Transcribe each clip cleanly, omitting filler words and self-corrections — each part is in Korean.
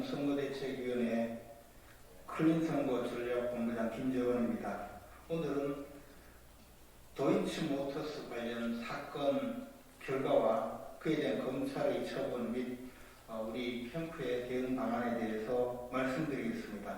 선거대책위원회 클린선거 전략본부장 김재원입니다. 오늘은 도이치모터스 관련 사건 결과와 그에 대한 검찰의 처분 및 우리 캠프의 대응 방안에 대해서 말씀드리겠습니다.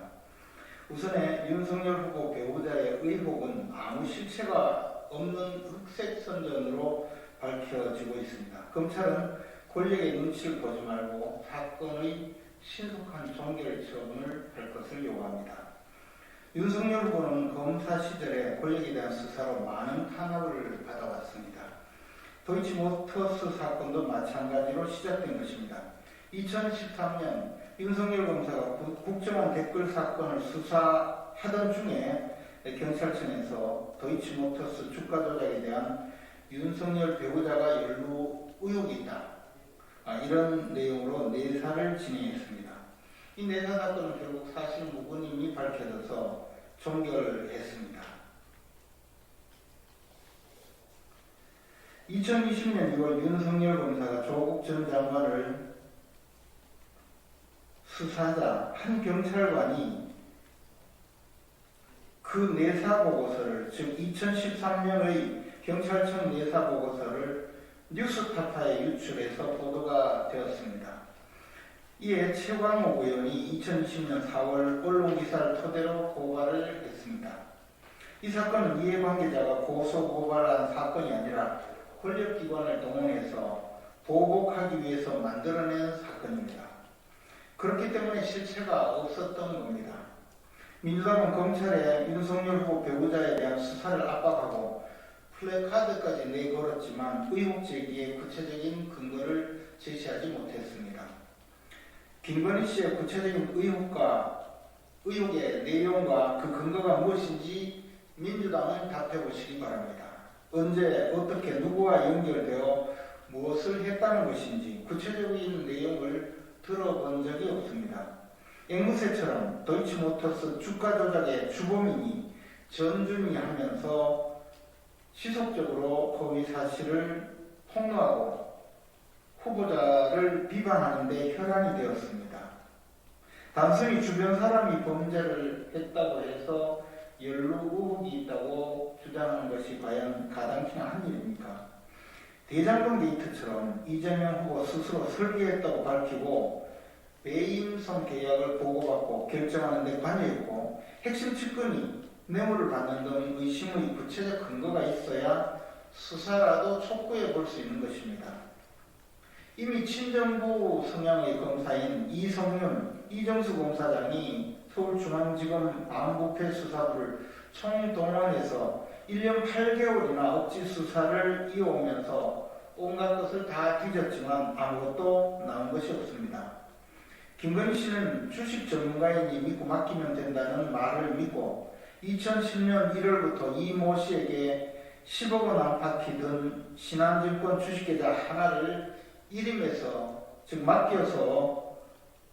우선에 윤석열 후보 배우자의 의혹은 아무 실체가 없는 흑색 선전으로 밝혀지고 있습니다. 검찰은 권력의 눈치를 보지 말고 사건의 신속한 종결 처분을 할 것을 요구합니다. 윤석열 후보는 검사 시절에 권력에 대한 수사로 많은 탄압을 받아왔습니다. 도이치모터스 사건도 마찬가지로 시작된 것입니다. 2013년 윤석열 검사가 국정원 댓글 사건을 수사하던 중에 경찰청에서 도이치모터스 주가 조작에 대한 윤석열 배우자가 연루 의혹이 있다, 이런 내용으로 내사를 진행했습니다. 이 내사 사건은 결국 사실 무근임이 밝혀져서 종결했습니다. 2020년 6월 윤석열 검사가 조국 전 장관을 수사하자 한 경찰관이 그 내사 보고서를, 즉 2013년의 경찰청 내사 보고서를 뉴스타파에 유출해서 보도가 되었습니다. 이에 최광욱 의원이 2020년 4월 언론기사를 토대로 고발을 했습니다. 이 사건은 이해관계자가 고소고발한 사건이 아니라 권력기관을 동원해서 보복하기 위해서 만들어낸 사건입니다. 그렇기 때문에 실체가 없었던 겁니다. 민주당은 검찰에 윤석열 후보 배우자에 대한 수사를 압박하고 플래카드까지 내걸었지만 의혹 제기에 구체적인 근거를 제시하지 못했습니다. 김건희 씨의 구체적인 의혹의 내용과 그 근거가 무엇인지 민주당은 답해보시기 바랍니다. 언제, 어떻게, 누구와 연결되어 무엇을 했다는 것인지 구체적인 내용을 들어본 적이 없습니다. 앵무새처럼 도이치모터스 주가 조작의 주범이니 전준이 하면서 지속적으로 허위 사실을 폭로하고 후보자를 비방하는 데 혈안이 되었습니다. 단순히 주변 사람이 범죄를 했다고 해서 연루 의혹이 있다고 주장하는 것이 과연 가당키나 한 일입니까? 대장동 게이트처럼 이재명 후보 스스로 설계했다고 밝히고 배임성 계약을 보고받고 결정하는 데 관여했고 핵심 측근이 뇌물을 받는 등 의심의 구체적 근거가 있어야 수사라도 촉구해 볼 수 있는 것입니다. 이미 친정부 성향의 검사인 이성윤, 이정수 검사장이 서울중앙지검 반부패 수사부를 총동원해서 1년 8개월이나 억지 수사를 이어오면서 온갖 것을 다 뒤졌지만 아무것도 나온 것이 없습니다. 김건희 씨는 주식 전문가이니 믿고 맡기면 된다는 말을 믿고 2010년 1월부터 이 모 씨에게 10억 원 안팎이 든 신한증권 주식계좌 하나를 일임해서, 즉 맡겨서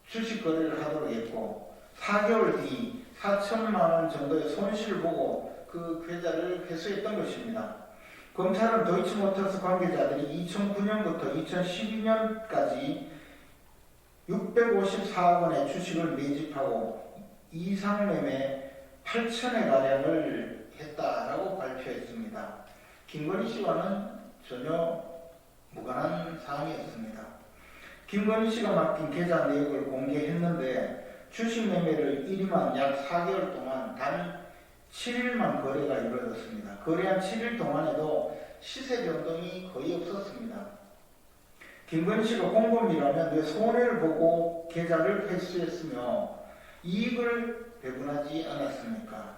주식 거래를 하도록 했고 4개월 뒤 4천만 원 정도의 손실을 보고 그 계좌를 회수했던 것입니다. 검찰은 도이치모터스 관계자들이 2009년부터 2012년까지 654억 원의 주식을 매집하고 이상매매 8천회 가량을 했다라고 발표했습니다. 김건희 씨와는 전혀 무관한 사항이었습니다. 김건희 씨가 맡긴 계좌 내역을 공개했는데 주식 매매를 일임한 약 4개월 동안 단 7일만 거래가 이루어졌습니다. 거래한 7일 동안에도 시세 변동이 거의 없었습니다. 김건희 씨가 공범이라면 왜 손해를 보고 계좌를 회수했으며 이익을 배분하지 않았습니까?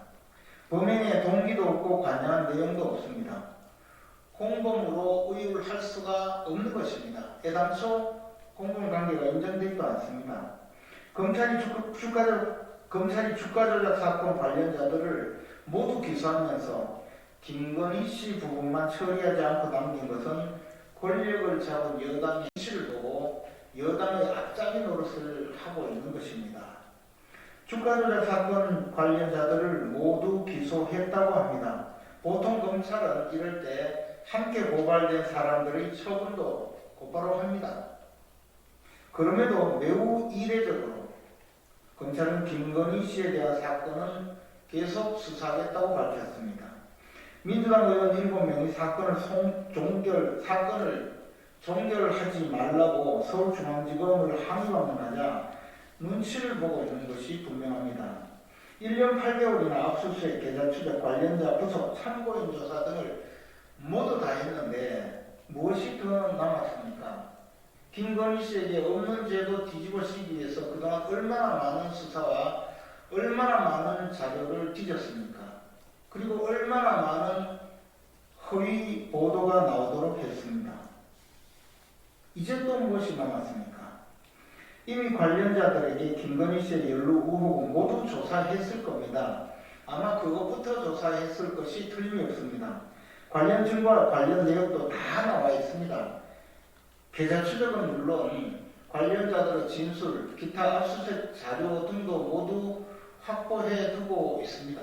범행에 동기도 없고 관여한 내용도 없습니다. 공범으로 의혹을 할 수가 없는 것입니다. 애당초 공범 관계가 인정되지도 않습니다. 검찰이 주가 조작 사건 관련자들을 모두 기소하면서 김건희 씨 부분만 처리하지 않고 남긴 것은 권력을 잡은 여당의 실을 보고 여당의 앞잡이 노릇을 하고 있는 것입니다. 주가 조작 사건 관련자들을 모두 기소했다고 합니다. 보통 검찰은 이럴 때 함께 고발된 사람들의 처분도 곧바로 합니다. 그럼에도 매우 이례적으로 검찰은 김건희 씨에 대한 사건은 계속 수사하겠다고 밝혔습니다. 민주당 의원 7명이 사건을 종결하지 말라고 서울중앙지검을 항의방문하자 눈치를 보고 있는 것이 분명합니다. 1년 8개월이나 압수수색, 계좌 추적, 관련자 구속, 참고인 조사 등을 모두 다 했는데 무엇이 더 남았습니까? 김건희 씨에게 없는 죄도 뒤집어 씌우기 위해서 그동안 얼마나 많은 수사와 얼마나 많은 자료를 뒤졌습니까? 그리고 얼마나 많은 허위 보도가 나오도록 했습니다. 이제 또 무엇이 남았습니까? 이미 관련자들에게 김건희 씨의 연루 의혹은 모두 조사했을 겁니다. 아마 그것부터 조사했을 것이 틀림이 없습니다. 관련 증거와 관련 내역도 다 나와 있습니다. 계좌 추적은 물론 관련자들의 진술, 기타 압수수색 자료 등도 모두 확보해 두고 있습니다.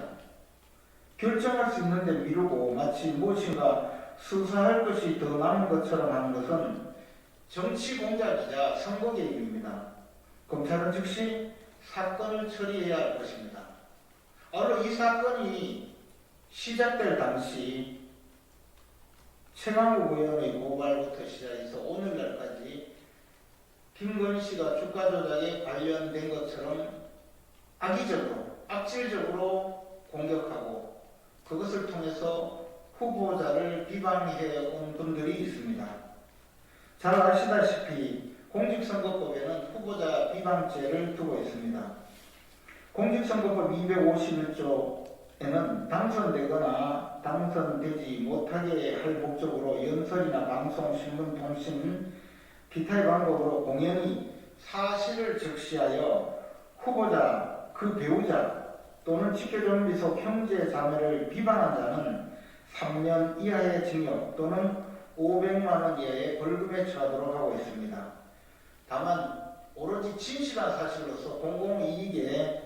결정할 수 있는데 미루고 마치 무엇인가 수사할 것이 더 남은 것처럼 하는 것은 정치 공작이자 선거 개입입니다. 검찰은 즉시 사건을 처리해야 할 것입니다. 바로 이 사건이 시작될 당시 최강욱 의원의 고발부터 시작해서 오늘날까지 김건희 씨가 주가 조작에 관련된 것처럼 악의적으로, 악질적으로 공격하고 그것을 통해서 후보자를 비방해온 분들이 있습니다. 잘 아시다시피 공직선거법에는 후보자 비방죄를 두고 있습니다. 공직선거법 251조에는 당선되거나 당선되지 못하게 할 목적으로 연설이나 방송, 신문, 통신, 기타의 방법으로 공연히 사실을 적시하여 후보자, 그 배우자 또는 직계존비속 형제 자매를 비방한 자는 3년 이하의 징역 또는 500만 원 이하의 벌금에 처하도록 하고 있습니다. 다만 오로지 진실한 사실로서 공공이익에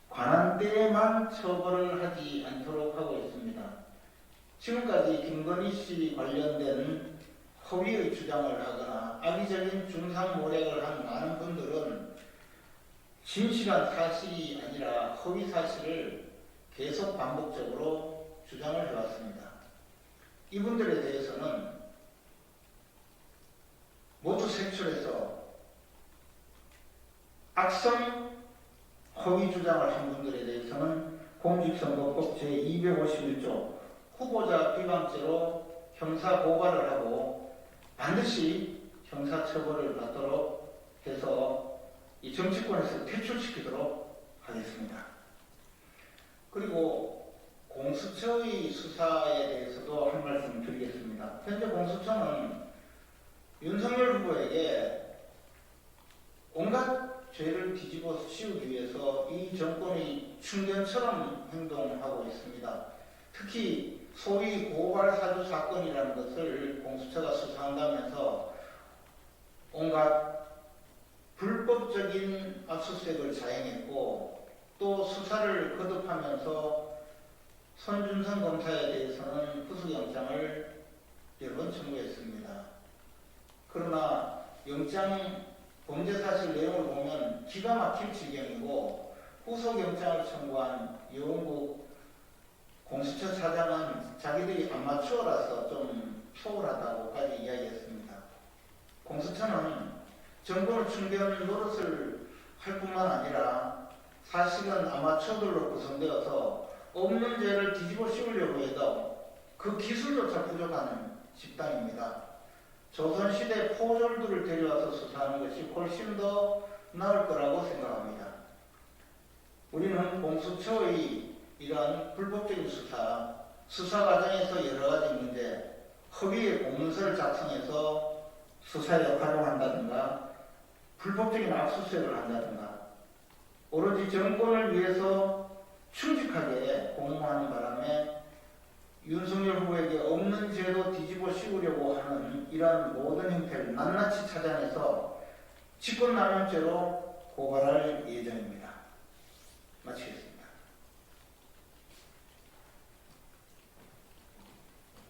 관한 때에만 처벌을 하지 않도록 하고 있습니다. 지금까지 김건희 씨 관련된 허위의 주장을 하거나 악의적인 중상모략을 한 많은 분들은 진실한 사실이 아니라 허위 사실을 계속 반복적으로 주장을 해왔습니다. 이분들에 대해서는 모두 색출해서 악성 허위 주장을 한 분들에 대해서는 공직선거법 제251조 후보자 비방죄로 형사 고발을 하고 반드시 형사처벌을 받도록 해서 이 정치권에서 퇴출시키도록 하겠습니다. 그리고 공수처의 수사에 대해서도 한 말씀 드리겠습니다. 현재 공수처는 윤석열 후보에게 온갖 죄를 뒤집어 씌우기 위해서 이 정권의 충견처럼 행동하고 있습니다. 특히 소위 고발 사주 사건이라는 것을 공수처가 수사한다면서 온갖 불법적인 압수수색을 자행했고 또 수사를 거듭하면서 손준성 검사에 대해서는 구속영장을 여러 번 청구했습니다. 그러나 영장 범죄사실 내용을 보면 기가 막힐 지경이고 후속영장을 청구한 여원국 공수처 차장은 자기들이 아마추어라서 좀 소홀하다고까지 이야기했습니다. 공수처는 정권을 충견 노릇을 할 뿐만 아니라 사실은 아마추어들로 구성되어서 없는 죄를 뒤집어 씌우려고 해도 그 기술조차 부족한 집단입니다. 조선시대 포졸들을 데려와서 수사하는 것이 훨씬 더 나을 거라고 생각합니다. 우리는 공수처의 이러한 불법적인 수사 과정에서 여러 가지 문제, 허위의 공문서를 작성해서 수사에 활용한다든가 불법적인 압수수색을 한다든가 오로지 정권을 위해서 충직하게 공모하는 바람에 윤석열 후보에게 없는 죄도 뒤집어 씌우려고 하는 이러한 모든 형태를 낱낱이 찾아내서 직권남용죄로 고발할